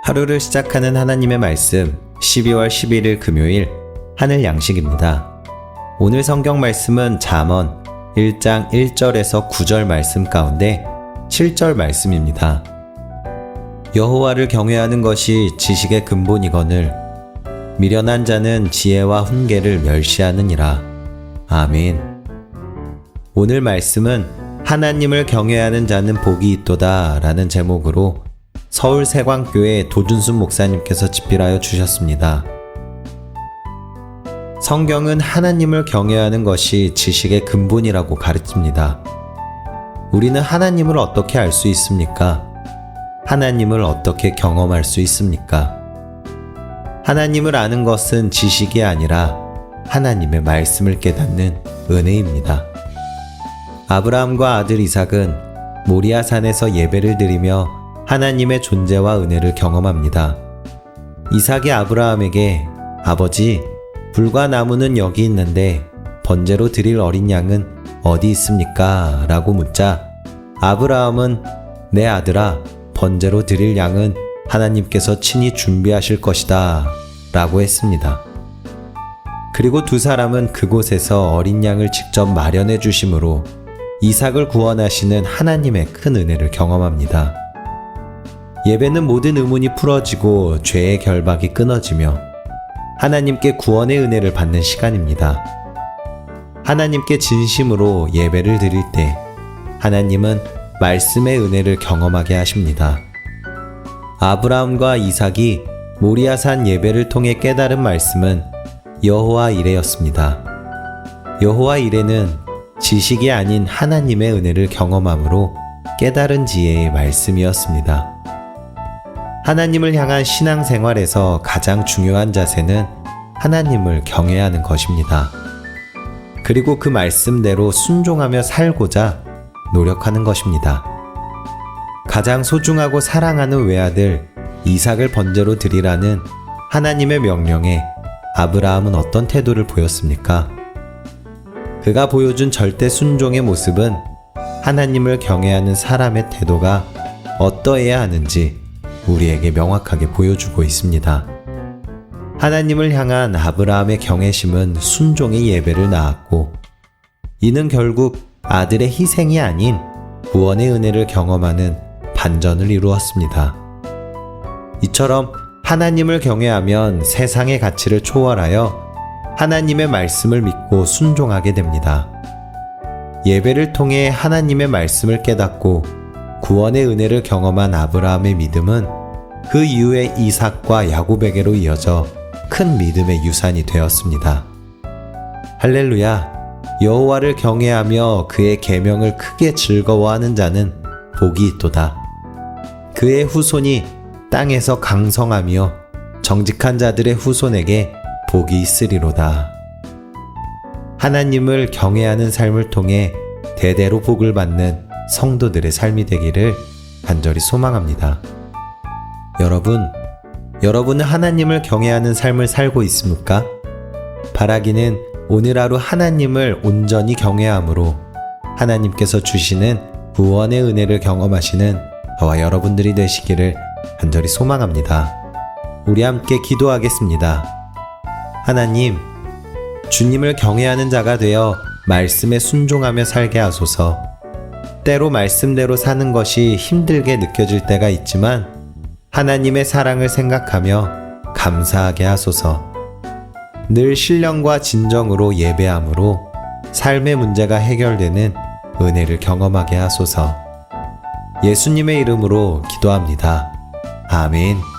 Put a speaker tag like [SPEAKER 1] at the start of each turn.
[SPEAKER 1] 하루를 시작하는 하나님의 말씀 12월 11일 금요일 하늘 양식입니다. 오늘 성경 말씀은 잠언 1장 1절에서 9절 말씀 가운데 7절 말씀입니다. 여호와를 경외하는 것이 지식의 근본이거늘 미련한 자는 지혜와 훈계를 멸시하느니라. 아멘. 오늘 말씀은 하나님을 경외하는 자는 복이 있도다 라는 제목으로 서울 세광교회 도준순 목사님께서 집필하여 주셨습니다. 성경은 하나님을 경외하는 것이 지식의 근본이라고 가르칩니다. 우리는 하나님을 어떻게 알 수 있습니까? 하나님을 어떻게 경험할 수 있습니까? 하나님을 아는 것은 지식이 아니라 하나님의 말씀을 깨닫는 은혜입니다. 아브라함과 아들 이삭은 모리아 산에서 예배를 드리며 하나님의 존재와 은혜를 경험합니다. 이삭이 아브라함에게 아버지, 불과 나무는 여기 있는데 번제로 드릴 어린 양은 어디 있습니까? 라고 묻자 아브라함은 내 아들아, 번제로 드릴 양은 하나님께서 친히 준비하실 것이다 라고 했습니다. 그리고 두 사람은 그곳에서 어린 양을 직접 마련해 주심으로 이삭을 구원하시는 하나님의 큰 은혜를 경험합니다. 예배는 모든 의문이 풀어지고 죄의 결박이 끊어지며 하나님께 구원의 은혜를 받는 시간입니다. 하나님께 진심으로 예배를 드릴 때 하나님은 말씀의 은혜를 경험하게 하십니다. 아브라함과 이삭이 모리아산 예배를 통해 깨달은 말씀은 여호와 이레였습니다. 여호와 이레는 지식이 아닌 하나님의 은혜를 경험함으로 깨달은 지혜의 말씀이었습니다. 하나님을 향한 신앙생활에서 가장 중요한 자세는 하나님을 경외하는 것입니다. 그리고 그 말씀대로 순종하며 살고자 노력하는 것입니다. 가장 소중하고 사랑하는 외아들 이삭을 번제로 드리라는 하나님의 명령에 아브라함은 어떤 태도를 보였습니까? 그가 보여준 절대 순종의 모습은 하나님을 경외하는 사람의 태도가 어떠해야 하는지 우리에게 명확하게 보여주고 있습니다. 하나님을 향한 아브라함의 경외심은 순종의 예배를 낳았고 이는 결국 아들의 희생이 아닌 구원의 은혜를 경험하는 반전을 이루었습니다. 이처럼 하나님을 경외하면 세상의 가치를 초월하여 하나님의 말씀을 믿고 순종하게 됩니다. 예배를 통해 하나님의 말씀을 깨닫고 구원의 은혜를 경험한 아브라함의 믿음은 그 이후에 이삭과 야곱에게로 이어져 큰 믿음의 유산이 되었습니다. 할렐루야! 여호와를 경외하며 그의 계명을 크게 즐거워하는 자는 복이 있도다. 그의 후손이 땅에서 강성하며 정직한 자들의 후손에게 복이 있으리로다. 하나님을 경외하는 삶을 통해 대대로 복을 받는 성도들의 삶이 되기를 간절히 소망합니다. 여러분은 하나님을 경외하는 삶을 살고 있습니까? 바라기는 오늘 하루 하나님을 온전히 경외함으로 하나님께서 주시는 구원의 은혜를 경험하시는 저와 여러분들이 되시기를 간절히 소망합니다. 우리 함께 기도하겠습니다. 하나님, 주님을 경외하는 자가 되어 말씀에 순종하며 살게 하소서. 때로 말씀대로 사는 것이 힘들게 느껴질 때가 있지만 하나님의 사랑을 생각하며 감사하게 하소서. 늘 신령과 진정으로 예배함으로 삶의 문제가 해결되는 은혜를 경험하게 하소서. 예수님의 이름으로 기도합니다. 아멘.